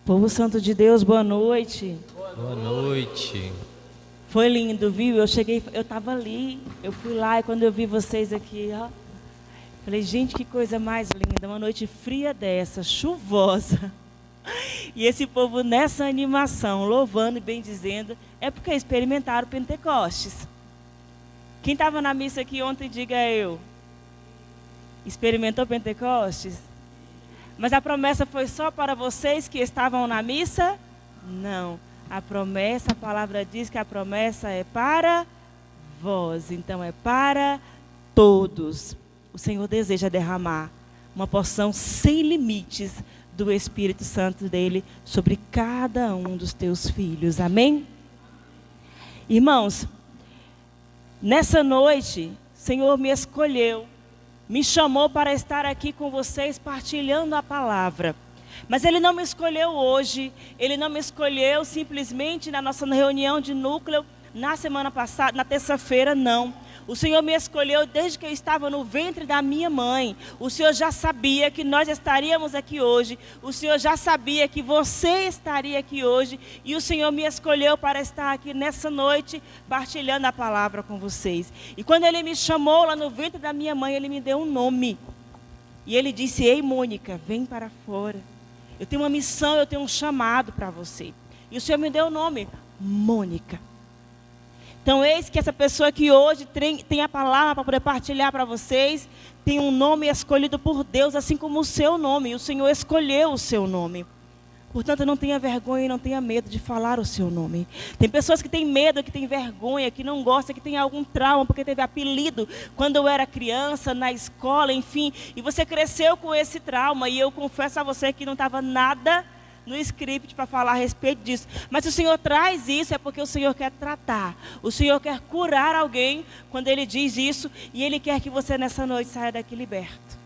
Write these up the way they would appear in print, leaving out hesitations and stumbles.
Povo santo de Deus, boa noite. Boa noite. Foi lindo, viu? Eu estava ali, eu fui lá e quando eu vi vocês aqui, ó, falei, gente, que coisa mais linda, uma noite fria dessa, chuvosa. E esse povo nessa animação, louvando e bendizendo, é porque experimentaram o Pentecostes. Quem estava na missa aqui ontem, diga eu. Experimentou Pentecostes? Mas a promessa foi só para vocês que estavam na missa? Não. A palavra diz que a promessa é para vós. Então é para todos. O Senhor deseja derramar uma porção sem limites do Espírito Santo dele sobre cada um dos teus filhos. Amém? Irmãos, nessa noite, o Senhor me escolheu. Me chamou para estar aqui com vocês partilhando a palavra. Mas Ele não me escolheu hoje. Ele não me escolheu simplesmente na nossa reunião de núcleo na semana passada, na terça-feira, não. O Senhor me escolheu desde que eu estava no ventre da minha mãe. O Senhor já sabia que nós estaríamos aqui hoje. O Senhor já sabia que você estaria aqui hoje. E o Senhor me escolheu para estar aqui nessa noite, partilhando a palavra com vocês. E quando Ele me chamou lá no ventre da minha mãe, Ele me deu um nome. E Ele disse, ei Mônica, vem para fora. Eu tenho uma missão, eu tenho um chamado para você. E o Senhor me deu o nome, Mônica. Então, eis que essa pessoa que hoje tem a palavra para poder partilhar para vocês, tem um nome escolhido por Deus, assim como o seu nome. E o Senhor escolheu o seu nome. Portanto, não tenha vergonha e não tenha medo de falar o seu nome. Tem pessoas que têm medo, que têm vergonha, que não gostam, que têm algum trauma, porque teve apelido quando eu era criança, na escola, enfim. E você cresceu com esse trauma. E eu confesso a você que não estava nada no script para falar a respeito disso. Mas se o Senhor traz isso, é porque o Senhor quer tratar. O Senhor quer curar alguém quando Ele diz isso. E Ele quer que você nessa noite saia daqui liberto.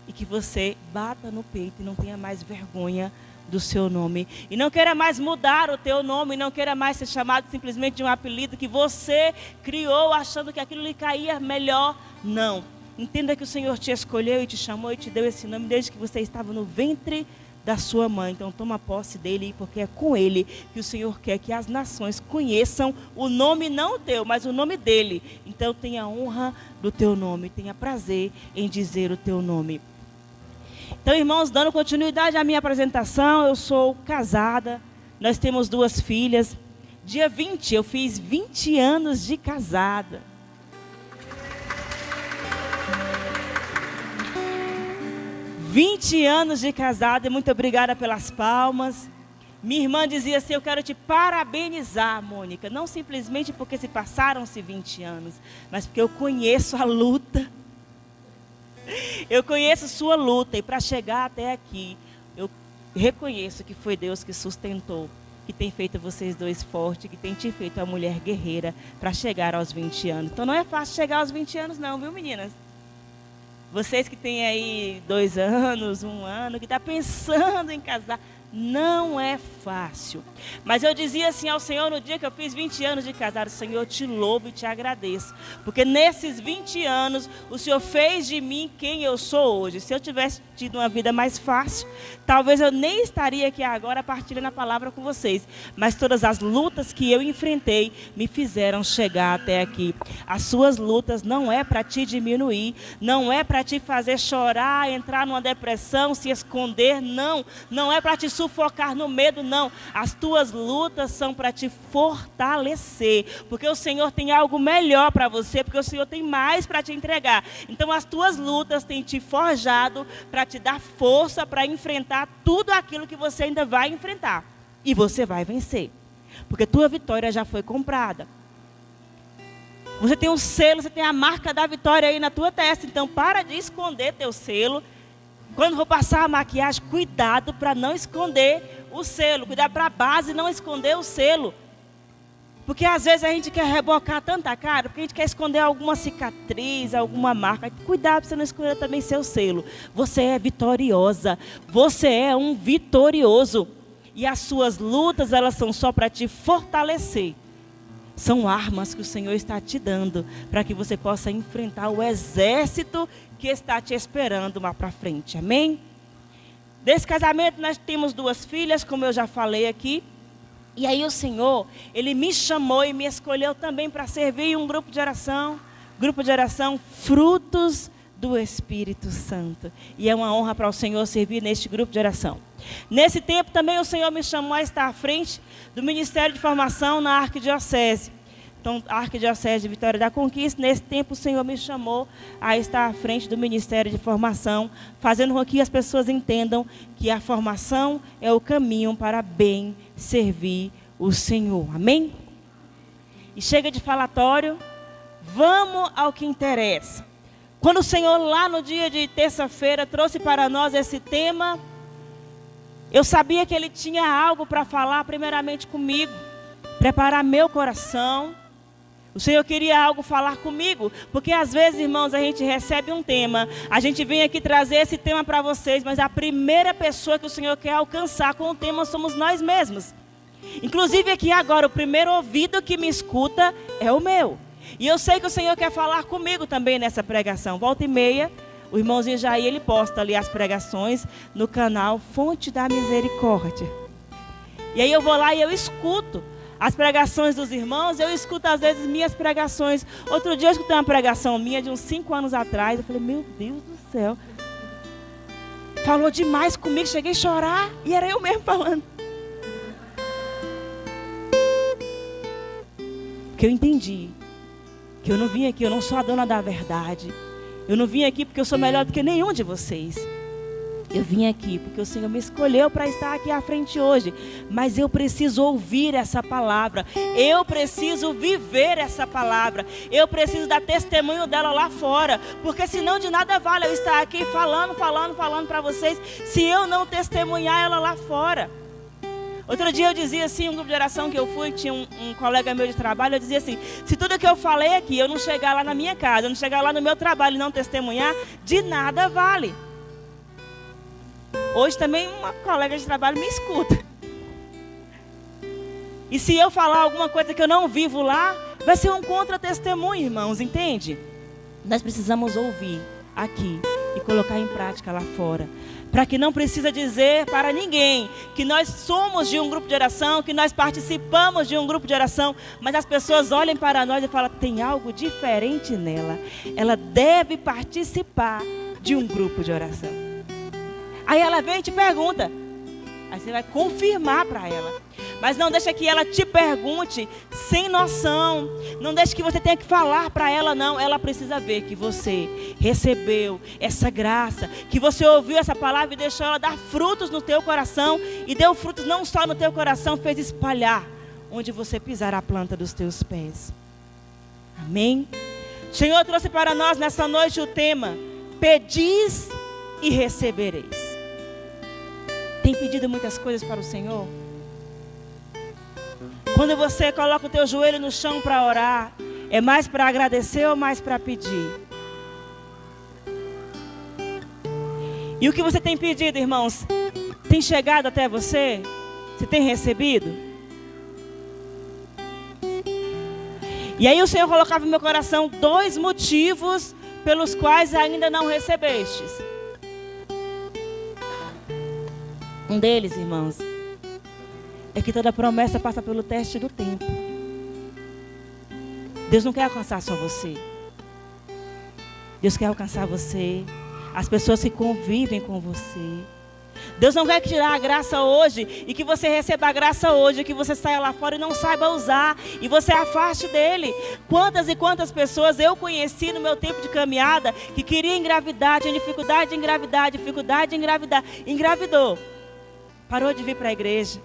E que você bata no peito e não tenha mais vergonha do seu nome. E não queira mais mudar o teu nome. Não queira mais ser chamado simplesmente de um apelido que você criou achando que aquilo lhe caía melhor. Não. Entenda que o Senhor te escolheu e te chamou e te deu esse nome desde que você estava no ventre da sua mãe. Então toma posse dele, porque é com ele que o Senhor quer que as nações conheçam o nome não teu, mas o nome dele. Então tenha honra do teu nome, tenha prazer em dizer o teu nome. Então, irmãos, dando continuidade à minha apresentação, eu sou casada, nós temos 2 filhas. Dia 20 eu fiz 20 anos de casada. Anos de casada, e muito obrigada pelas palmas. Minha irmã dizia assim, eu quero te parabenizar, Mônica, não simplesmente porque se passaram-se 20 anos, mas porque eu conheço a luta. Eu conheço sua luta, e para chegar até aqui, eu reconheço que foi Deus que sustentou, que tem feito vocês dois fortes, que tem te feito a mulher guerreira para chegar aos 20 anos. Então não é fácil chegar aos 20 anos não, viu meninas? Vocês que têm aí 2 anos, 1 ano, que está pensando em casar, não é fácil. Mas eu dizia assim ao Senhor no dia que eu fiz 20 anos de casado, Senhor, eu te louvo e te agradeço. Porque nesses 20 anos, o Senhor fez de mim quem eu sou hoje. Se eu tivesse tido uma vida mais fácil, talvez eu nem estaria aqui agora partilhando a palavra com vocês. Mas todas as lutas que eu enfrentei me fizeram chegar até aqui. As suas lutas não é para te diminuir, não é para te fazer chorar, entrar numa depressão, se esconder, não. Não é para te sufocar no medo, não. As tuas lutas são para te fortalecer, porque o Senhor tem algo melhor para você, porque o Senhor tem mais para te entregar. Então as tuas lutas têm te forjado para te dar força para enfrentar tudo aquilo que você ainda vai enfrentar. E você vai vencer, porque tua vitória já foi comprada. Você tem um selo, você tem a marca da vitória aí na tua testa, então para de esconder teu selo. Quando for passar a maquiagem, cuidado para não esconder o selo. Cuidado para a base não esconder o selo. Porque às vezes a gente quer rebocar tanta cara, porque a gente quer esconder alguma cicatriz, alguma marca. Cuidado para você não esconder também seu selo. Você é vitoriosa. Você é um vitorioso. E as suas lutas, elas são só para te fortalecer. São armas que o Senhor está te dando para que você possa enfrentar o exército que está te esperando lá para frente. Amém? Desse casamento nós temos 2 filhas, como eu já falei aqui. E aí o Senhor, Ele me chamou e me escolheu também para servir em um grupo de oração. Grupo de oração Frutos do Espírito Santo. E é uma honra para o Senhor servir neste grupo de oração. Nesse tempo também o Senhor me chamou a estar à frente do Ministério de Formação na Arquidiocese. Então, a Arquidiocese de Vitória da Conquista, nesse tempo o Senhor me chamou a estar à frente do Ministério de Formação, fazendo com que as pessoas entendam que a formação é o caminho para bem servir o Senhor. Amém? E chega de falatório, vamos ao que interessa. Quando o Senhor lá no dia de terça-feira trouxe para nós esse tema, eu sabia que Ele tinha algo para falar primeiramente comigo, preparar meu coração. O Senhor queria algo falar comigo, porque às vezes, irmãos, a gente recebe um tema, a gente vem aqui trazer esse tema para vocês, mas a primeira pessoa que o Senhor quer alcançar com o tema somos nós mesmos. Inclusive aqui agora, o primeiro ouvido que me escuta é o meu. E eu sei que o Senhor quer falar comigo também nessa pregação. Volta e meia, o irmãozinho Jair, ele posta ali as pregações no canal Fonte da Misericórdia. E aí eu vou lá e eu escuto as pregações dos irmãos, eu escuto às vezes minhas pregações. Outro dia eu escutei uma pregação minha de uns 5 anos atrás. Eu falei, meu Deus do céu. Falou demais comigo, cheguei a chorar. E era eu mesmo falando. Porque eu entendi que eu não vim aqui, eu não sou a dona da verdade. Eu não vim aqui porque eu sou melhor do que nenhum de vocês. Eu vim aqui porque o Senhor me escolheu para estar aqui à frente hoje. Mas eu preciso ouvir essa palavra. Eu preciso viver essa palavra. Eu preciso dar testemunho dela lá fora. Porque senão de nada vale eu estar aqui falando para vocês, se eu não testemunhar ela lá fora. Outro dia eu dizia assim, um grupo de oração que eu fui, tinha um colega meu de trabalho, eu dizia assim, se tudo que eu falei aqui, eu não chegar lá na minha casa, eu não chegar lá no meu trabalho e não testemunhar, de nada vale. Hoje também uma colega de trabalho me escuta. E se eu falar alguma coisa que eu não vivo lá, vai ser um contra-testemunho, irmãos, entende? Nós precisamos ouvir aqui e colocar em prática lá fora. Para que não precisa dizer para ninguém que nós somos de um grupo de oração, que nós participamos de um grupo de oração, mas as pessoas olhem para nós e falam, tem algo diferente nela. Ela deve participar de um grupo de oração. Aí ela vem e te pergunta. Aí você vai confirmar para ela. Mas não deixa que ela te pergunte sem noção. Não deixa que você tenha que falar para ela, não. Ela precisa ver que você recebeu essa graça, que você ouviu essa palavra e deixou ela dar frutos no teu coração. E deu frutos não só no teu coração, fez espalhar onde você pisar a planta dos teus pés. Amém? O Senhor trouxe para nós nessa noite o tema: pedis e recebereis. Tem pedido muitas coisas para o Senhor? Quando você coloca o teu joelho no chão para orar, é mais para agradecer ou mais para pedir? E o que você tem pedido, irmãos, tem chegado até você? Você tem recebido? E aí o Senhor colocava no meu coração 2 motivos pelos quais ainda não recebestes. Um deles, irmãos, é que toda promessa passa pelo teste do tempo. Deus não quer alcançar só você. Deus quer alcançar você, as pessoas que convivem com você. Deus não quer tirar a graça hoje e que você receba a graça hoje, que você saia lá fora e não saiba usar e você afaste dele. Quantas e quantas pessoas eu conheci no meu tempo de caminhada que queria engravidar, tinha dificuldade de engravidar, engravidou. Parou de vir para a igreja.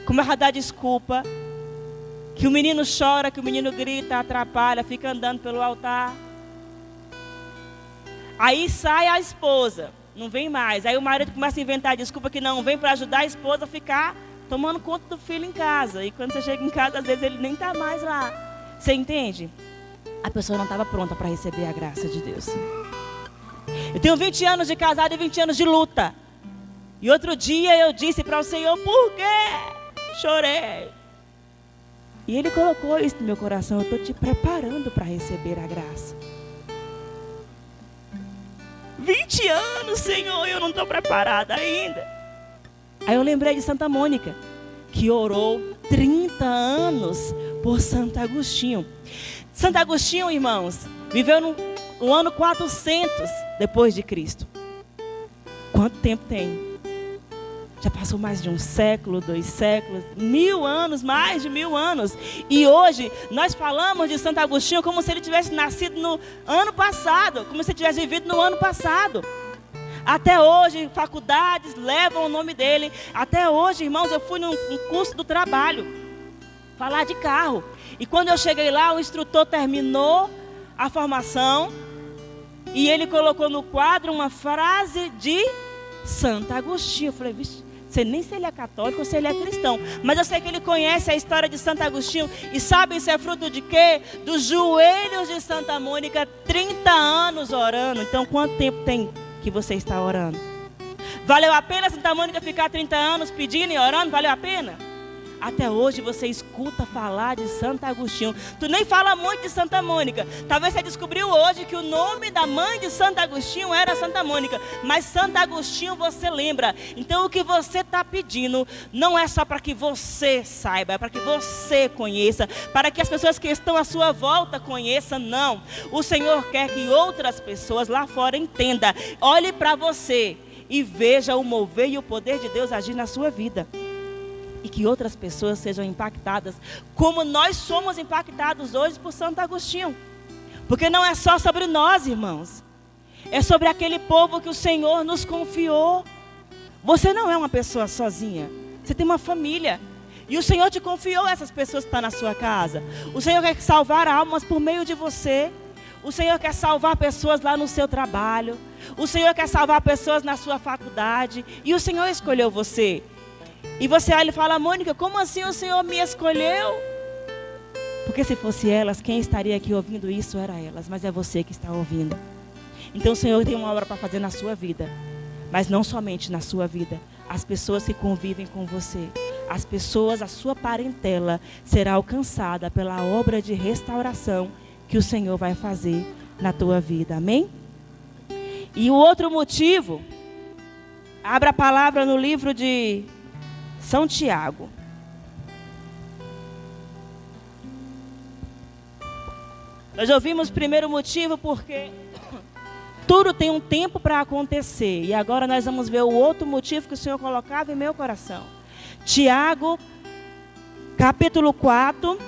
Começa a dar desculpa. Que o menino chora, que o menino grita, atrapalha, fica andando pelo altar. Aí sai a esposa, não vem mais. Aí o marido começa a inventar desculpa que não vem para ajudar a esposa a ficar tomando conta do filho em casa. E quando você chega em casa, às vezes ele nem está mais lá. Você entende? A pessoa não estava pronta para receber a graça de Deus. Eu tenho 20 anos de casado e 20 anos de luta. E outro dia eu disse para o Senhor, por quê? Chorei. E Ele colocou isso no meu coração, eu estou te preparando para receber a graça. 20 anos, Senhor, eu não estou preparada ainda. eu lembrei de Santa Mônica, que orou 30 anos por Santo Agostinho. Santo Agostinho, irmãos, viveu no ano 400 depois de Cristo. Quanto tempo tem? Já passou mais de um século, 2 séculos, 1000 anos, mais de 1000 anos. E hoje nós falamos de Santo Agostinho como se ele tivesse nascido no ano passado, como se ele tivesse vivido no ano passado. Até hoje, faculdades levam o nome dele. Até hoje, irmãos, eu fui num curso do trabalho, falar de carro. E quando eu cheguei lá, o instrutor terminou a formação e ele colocou no quadro uma frase de Santo Agostinho. Eu falei, vixe, sei nem se ele é católico ou se ele é cristão, mas eu sei que ele conhece a história de Santo Agostinho. E sabe isso é fruto de quê? Dos joelhos de Santa Mônica, 30 anos orando. Então quanto tempo tem que você está orando? Valeu a pena Santa Mônica ficar 30 anos pedindo e orando? Valeu a pena? Até hoje você escuta falar de Santo Agostinho. Tu nem fala muito de Santa Mônica. Talvez você descobriu hoje que o nome da mãe de Santo Agostinho era Santa Mônica. Mas Santo Agostinho você lembra. Então o que você está pedindo não é só para que você saiba, é para que você conheça, para que as pessoas que estão à sua volta conheçam. Não. O Senhor quer que outras pessoas lá fora entendam. Olhe para você e veja o mover e o poder de Deus agir na sua vida. E que outras pessoas sejam impactadas, como nós somos impactados hoje por Santo Agostinho. Porque não é só sobre nós, irmãos. É sobre aquele povo que o Senhor nos confiou. Você não é uma pessoa sozinha. Você tem uma família. E o Senhor te confiou essas pessoas que estão na sua casa. O Senhor quer salvar almas por meio de você. O Senhor quer salvar pessoas lá no seu trabalho. O Senhor quer salvar pessoas na sua faculdade. E o Senhor escolheu você. E você olha e fala, Mônica, como assim o Senhor me escolheu? Porque se fosse elas, quem estaria aqui ouvindo isso era elas. Mas é você que está ouvindo. Então o Senhor tem uma obra para fazer na sua vida. Mas não somente na sua vida. As pessoas que convivem com você. As pessoas, a sua parentela será alcançada pela obra de restauração que o Senhor vai fazer na tua vida. Amém? E o outro motivo, abra a palavra no livro de São Tiago. Nós ouvimos o primeiro motivo porque tudo tem um tempo para acontecer. E agora nós vamos ver o outro motivo que o Senhor colocava em meu coração. Tiago, capítulo 4,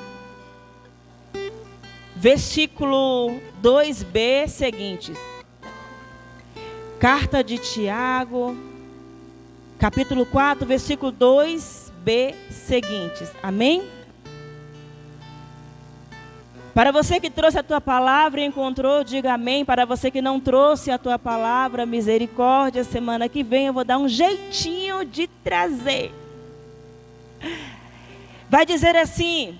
versículo 2b seguintes. Carta de Tiago, capítulo 4, versículo 2b seguintes. Amém? Para você que trouxe a tua palavra e encontrou, diga amém. Para você que não trouxe a tua palavra, misericórdia, semana que vem eu vou dar um jeitinho de trazer. Vai dizer assim: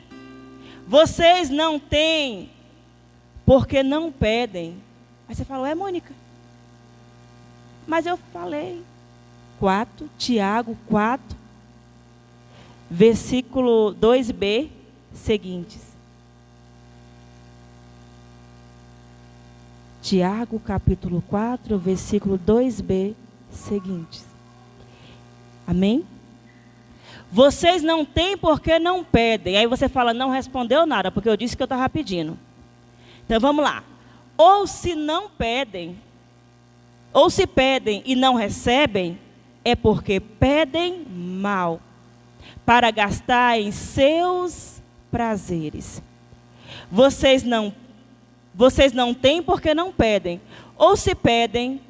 vocês não têm porque não pedem. Aí você fala, Mônica, mas eu falei. Tiago 4, versículo 2b seguintes. Tiago capítulo 4, versículo 2b seguintes. Amém? Vocês não têm porque não pedem. Aí você fala, não respondeu nada, porque eu disse que eu estava pedindo. Então vamos lá. Ou se não pedem, ou se pedem e não recebem, é porque pedem mal, para gastar em seus prazeres. Vocês não têm porque não pedem. Ou se pedem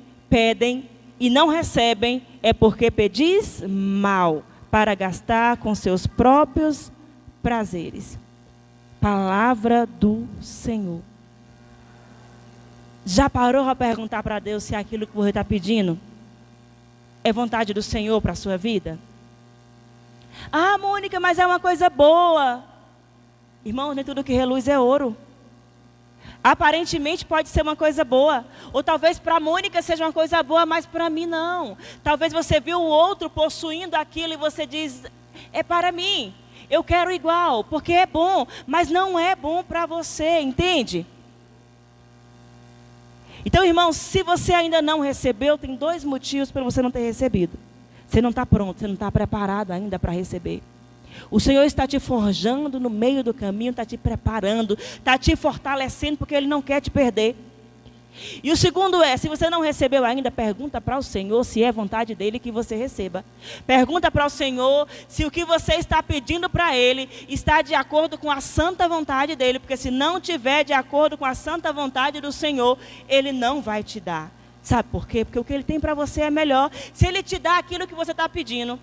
e não recebem, é porque pedis mal, para gastar com seus próprios prazeres. Palavra do Senhor. Já parou para perguntar para Deus se aquilo que você está pedindo é vontade do Senhor para a sua vida? Ah, Mônica, mas é uma coisa boa. Irmãos, nem tudo que reluz é ouro. Aparentemente pode ser uma coisa boa. Ou talvez para a Mônica seja uma coisa boa, mas para mim não. Talvez você viu o outro possuindo aquilo e você diz, é para mim. Eu quero igual, porque é bom. Mas não é bom para você, entende? Então, irmãos, se você ainda não recebeu, tem 2 motivos para você não ter recebido. Você não está pronto, você não está preparado ainda para receber. O Senhor está te forjando no meio do caminho, está te preparando, está te fortalecendo, porque Ele não quer te perder. E o segundo é, se você não recebeu ainda, pergunta para o Senhor se é vontade dEle que você receba. Pergunta para o Senhor se o que você está pedindo para Ele está de acordo com a santa vontade dEle. Porque se não tiver de acordo com a santa vontade do Senhor, Ele não vai te dar. Sabe por quê? Porque o que Ele tem para você é melhor. Se Ele te dá aquilo que você está pedindo,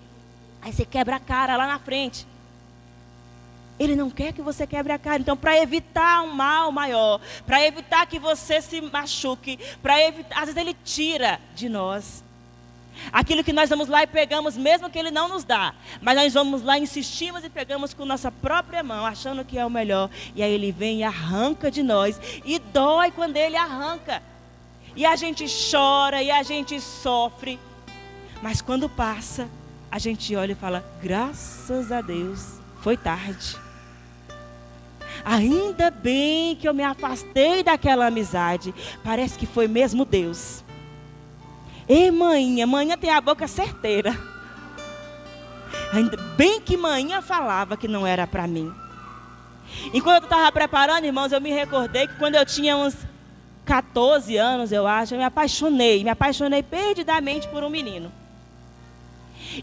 aí você quebra a cara lá na frente. Ele não quer que você quebre a cara. Então, para evitar um mal maior, para evitar que você se machuque, para evitar, às vezes Ele tira de nós aquilo que nós vamos lá e pegamos, mesmo que Ele não nos dá. Mas nós vamos lá, insistimos e pegamos com nossa própria mão, achando que é o melhor. E aí Ele vem e arranca de nós. E dói quando Ele arranca. E a gente chora e a gente sofre. Mas quando passa, a gente olha e fala, graças a Deus, foi tarde. Ainda bem que eu me afastei daquela amizade. Parece que foi mesmo Deus. Ei, manhã tem a boca certeira. Ainda bem que manhã falava que não era para mim. Enquanto eu estava preparando, irmãos, eu me recordei que quando eu tinha uns 14 anos, eu acho, eu me apaixonei perdidamente por um menino.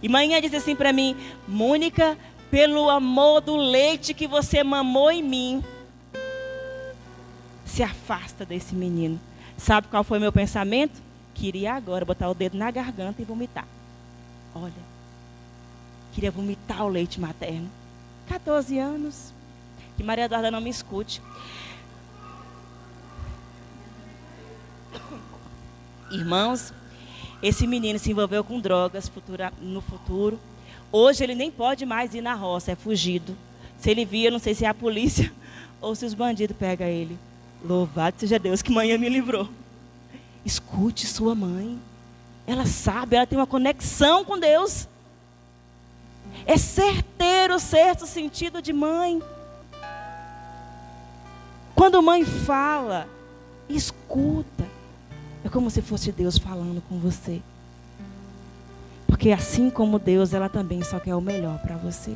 E manhã disse assim para mim, Mônica, pelo amor do leite que você mamou em mim, se afasta desse menino. Sabe qual foi meu pensamento? Queria agora botar o dedo na garganta e vomitar. Olha, queria vomitar o leite materno. 14 anos. Que Maria Eduarda não me escute. Irmãos, esse menino se envolveu com drogas no futuro. Hoje ele nem pode mais ir na roça, é fugido. Se ele via, não sei se é a polícia ou se os bandidos pegam ele. Louvado seja Deus que manhã me livrou. Escute sua mãe. Ela sabe, ela tem uma conexão com Deus. É certeiro o sexto sentido de mãe. Quando mãe fala, escuta. É como se fosse Deus falando com você. Porque assim como Deus, ela também só quer o melhor para você.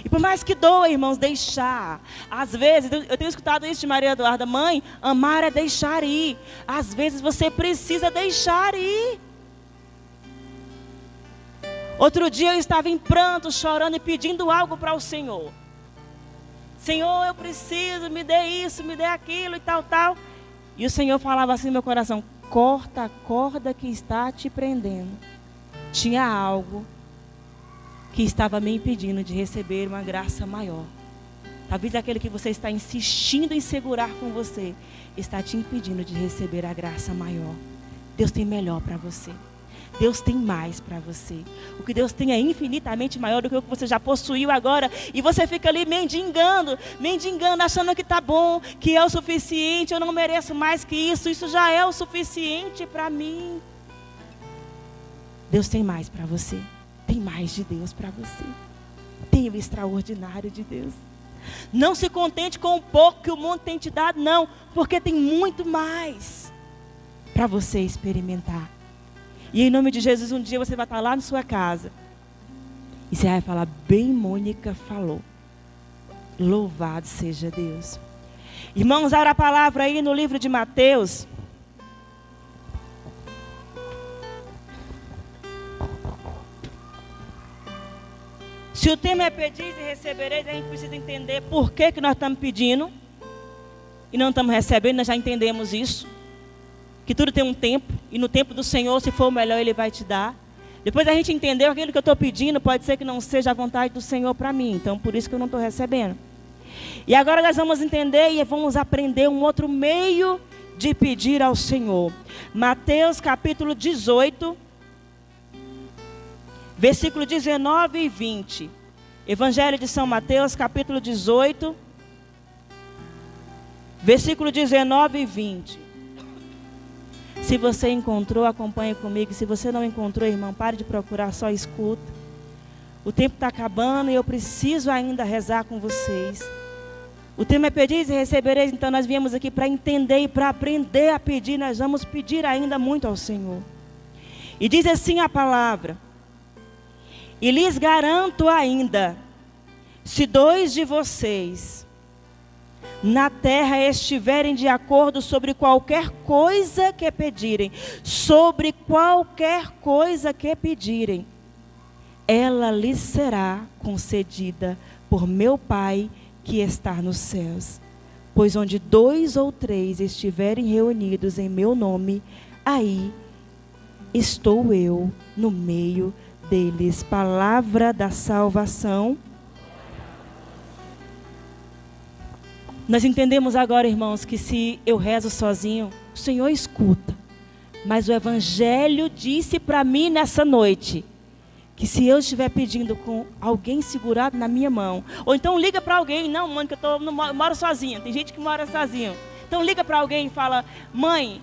E por mais que doa, irmãos, deixar. Às vezes, eu tenho escutado isso de Maria Eduarda. Mãe, amar é deixar ir. Às vezes você precisa deixar ir. Outro dia eu estava em pranto, chorando e pedindo algo para o Senhor. Senhor, eu preciso, me dê isso, me dê aquilo e tal, tal. E o Senhor falava assim no meu coração, corta a corda que está te prendendo. Tinha algo que estava me impedindo de receber uma graça maior. Talvez aquele que você está insistindo em segurar com você, está te impedindo de receber a graça maior. Deus tem melhor para você. Deus tem mais para você. O que Deus tem é infinitamente maior do que o que você já possuiu agora. E você fica ali mendigando, achando que está bom, que é o suficiente. Eu não mereço mais que isso. Isso já é o suficiente para mim. Deus tem mais para você. Tem mais de Deus para você. Tem o extraordinário de Deus. Não se contente com o pouco que o mundo tem te dado, não. Porque tem muito mais para você experimentar. E em nome de Jesus, um dia você vai estar lá na sua casa. E você vai falar, bem Mônica falou. Louvado seja Deus. Irmãos, abra a palavra aí no livro de Mateus. Se o tema é pedir e recebereis, a gente precisa entender por que nós estamos pedindo e não estamos recebendo. Nós já entendemos isso. Que tudo tem um tempo, e no tempo do Senhor, se for o melhor, Ele vai te dar. Depois a gente entendeu aquilo que eu estou pedindo, pode ser que não seja a vontade do Senhor para mim. Então, por isso que eu não estou recebendo. E agora nós vamos entender e vamos aprender um outro meio de pedir ao Senhor. Mateus capítulo 18, versículo 19 e 20. Evangelho de São Mateus, capítulo 18, versículo 19 e 20. Se você encontrou, acompanhe comigo. Se você não encontrou, irmão, pare de procurar, só escuta. O tempo está acabando e eu preciso ainda rezar com vocês. O tema é pedir e recebereis, então nós viemos aqui para entender e para aprender a pedir. Nós vamos pedir ainda muito ao Senhor. E diz assim a palavra. E lhes garanto ainda, se 2 de vocês na terra estiverem de acordo sobre qualquer coisa que pedirem, ela lhes será concedida por meu Pai que está nos céus. Pois onde 2 ou 3 estiverem reunidos em meu nome, aí estou eu no meio deles. Palavra da salvação. Nós entendemos agora, irmãos, que se eu rezo sozinho, o Senhor escuta. Mas o Evangelho disse para mim nessa noite, que se eu estiver pedindo com alguém segurado na minha mão, ou então liga para alguém, não, mãe, que eu moro sozinha, tem gente que mora sozinho. Então liga para alguém e fala, mãe,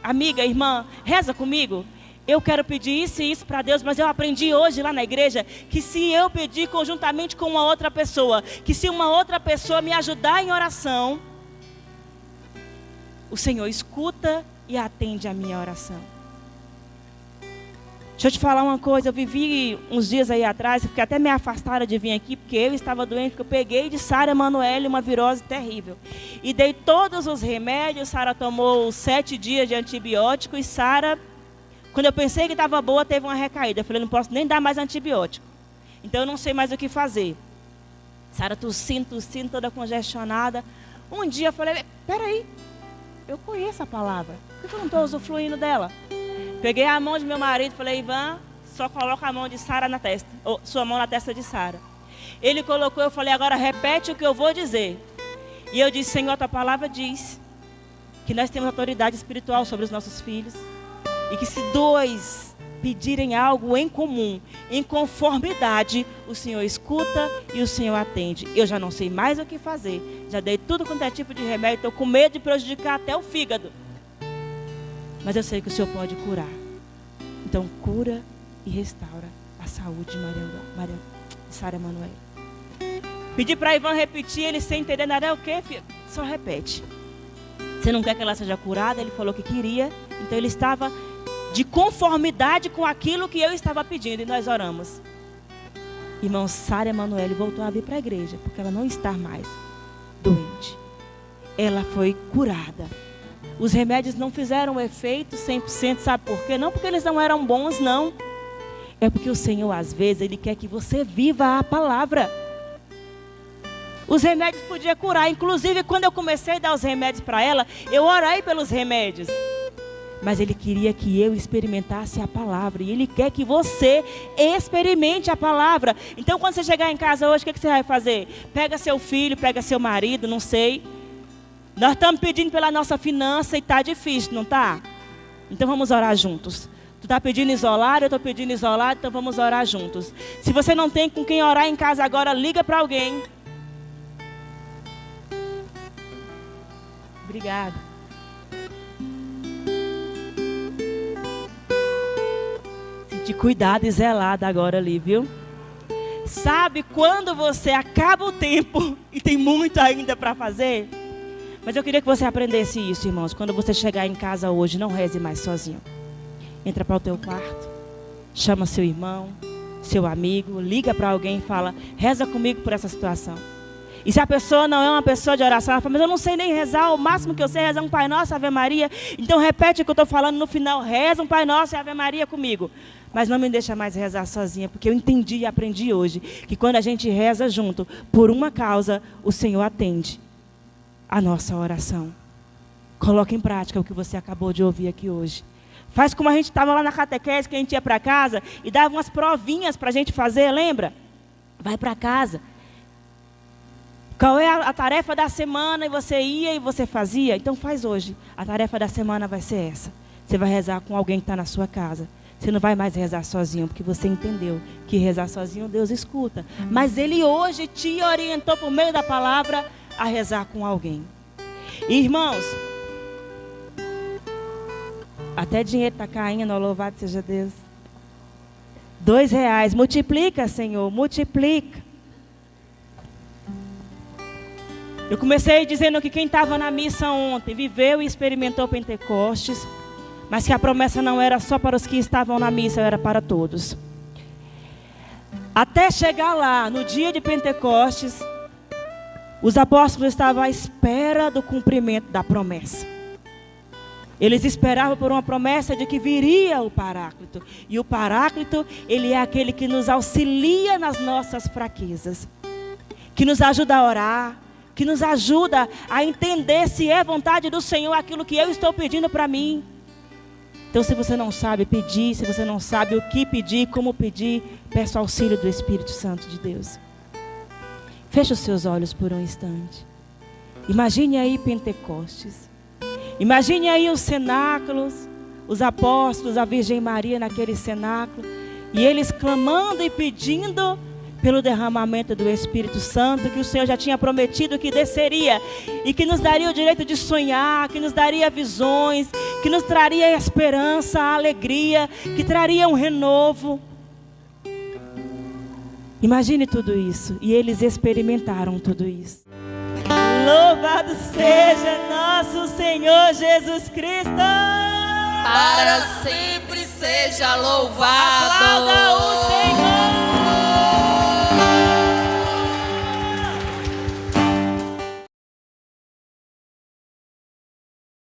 amiga, irmã, reza comigo. Eu quero pedir isso e isso para Deus, mas eu aprendi hoje lá na igreja que se eu pedir conjuntamente com uma outra pessoa, que se uma outra pessoa me ajudar em oração, o Senhor escuta e atende a minha oração. Deixa eu te falar uma coisa, eu vivi uns dias aí atrás, fiquei até meio afastada de vir aqui, porque eu estava doente, porque eu peguei de Sara Emanuele uma virose terrível. E dei todos os remédios, Sara tomou 7 dias de antibiótico e Sara... Quando eu pensei que estava boa, teve uma recaída. Eu falei, não posso nem dar mais antibiótico. Então eu não sei mais o que fazer. Sara tossindo, toda congestionada. Um dia eu falei, peraí, eu conheço a palavra. Por que eu não estou usufruindo dela? Peguei a mão de meu marido e falei, Ivan, só coloca a mão de Sara na testa. Ou sua mão na testa de Sara. Ele colocou, eu falei, agora repete o que eu vou dizer. E eu disse, Senhor, tua palavra diz que nós temos autoridade espiritual sobre os nossos filhos. E que se 2 pedirem algo em comum, em conformidade, o Senhor escuta e o Senhor atende. Eu já não sei mais o que fazer. Já dei tudo quanto é tipo de remédio, estou com medo de prejudicar até o fígado. Mas eu sei que o Senhor pode curar. Então cura e restaura a saúde de Sara Emanuele. Pedi para Ivan repetir, ele sem entender nada, é o quê, filho? Só repete. Você não quer que ela seja curada? Ele falou que queria. Então ele estava de conformidade com aquilo que eu estava pedindo. E nós oramos. Irmão, Sara Emanuele voltou a vir para a igreja, porque ela não está mais doente. Ela foi curada. Os remédios não fizeram efeito 100%, sabe por quê? Não porque eles não eram bons, não. É porque o Senhor, às vezes, Ele quer que você viva a palavra. Os remédios podiam curar. Inclusive, quando eu comecei a dar os remédios para ela, eu orei pelos remédios. Mas Ele queria que eu experimentasse a palavra. E Ele quer que você experimente a palavra. Então, quando você chegar em casa hoje, o que você vai fazer? Pega seu filho, pega seu marido, não sei. Nós estamos pedindo pela nossa finança e está difícil, não está? Então, vamos orar juntos. Tu está pedindo isolado, eu estou pedindo isolado, então vamos orar juntos. Se você não tem com quem orar em casa agora, liga para alguém. Obrigado. Senti cuidado e zelado agora ali, viu? Sabe quando você acaba o tempo e tem muito ainda para fazer? Mas eu queria que você aprendesse isso, irmãos. Quando você chegar em casa hoje, não reze mais sozinho. Entra para o teu quarto, chama seu irmão, seu amigo, liga para alguém e fala, reza comigo por essa situação. E se a pessoa não é uma pessoa de oração, ela fala, mas eu não sei nem rezar, o máximo que eu sei é rezar um Pai Nosso, Ave Maria. Então repete o que eu estou falando no final, reza um Pai Nosso e Ave Maria comigo. Mas não me deixa mais rezar sozinha, porque eu entendi e aprendi hoje, que quando a gente reza junto, por uma causa, o Senhor atende a nossa oração. Coloque em prática o que você acabou de ouvir aqui hoje. Faz como a gente estava lá na catequese, que a gente ia para casa e dava umas provinhas para a gente fazer, lembra? Vai para casa. Qual é a tarefa da semana? E você ia e você fazia. Então faz hoje. A tarefa da semana vai ser essa. Você vai rezar com alguém que está na sua casa. Você não vai mais rezar sozinho, porque você entendeu que rezar sozinho Deus escuta. Mas Ele hoje te orientou por meio da palavra a rezar com alguém. Irmãos, até dinheiro está caindo, louvado seja Deus. R$2, multiplica, Senhor, multiplica. Eu comecei dizendo que quem estava na missa ontem viveu e experimentou Pentecostes, mas que a promessa não era só para os que estavam na missa, era para todos. Até chegar lá, no dia de Pentecostes, os apóstolos estavam à espera do cumprimento da promessa. Eles esperavam por uma promessa de que viria o Paráclito. E o Paráclito, ele é aquele que nos auxilia nas nossas fraquezas, que nos ajuda a orar, que nos ajuda a entender se é vontade do Senhor aquilo que eu estou pedindo para mim. Então, se você não sabe pedir, se você não sabe o que pedir, como pedir, peça o auxílio do Espírito Santo de Deus. Feche os seus olhos por um instante. Imagine aí Pentecostes. Imagine aí os cenáculos, os apóstolos, a Virgem Maria naquele cenáculo, e eles clamando e pedindo pelo derramamento do Espírito Santo, que o Senhor já tinha prometido que desceria, e que nos daria o direito de sonhar, que nos daria visões, que nos traria esperança, alegria, que traria um renovo. Imagine tudo isso, e eles experimentaram tudo isso. Louvado seja nosso Senhor Jesus Cristo! Para sempre seja louvado.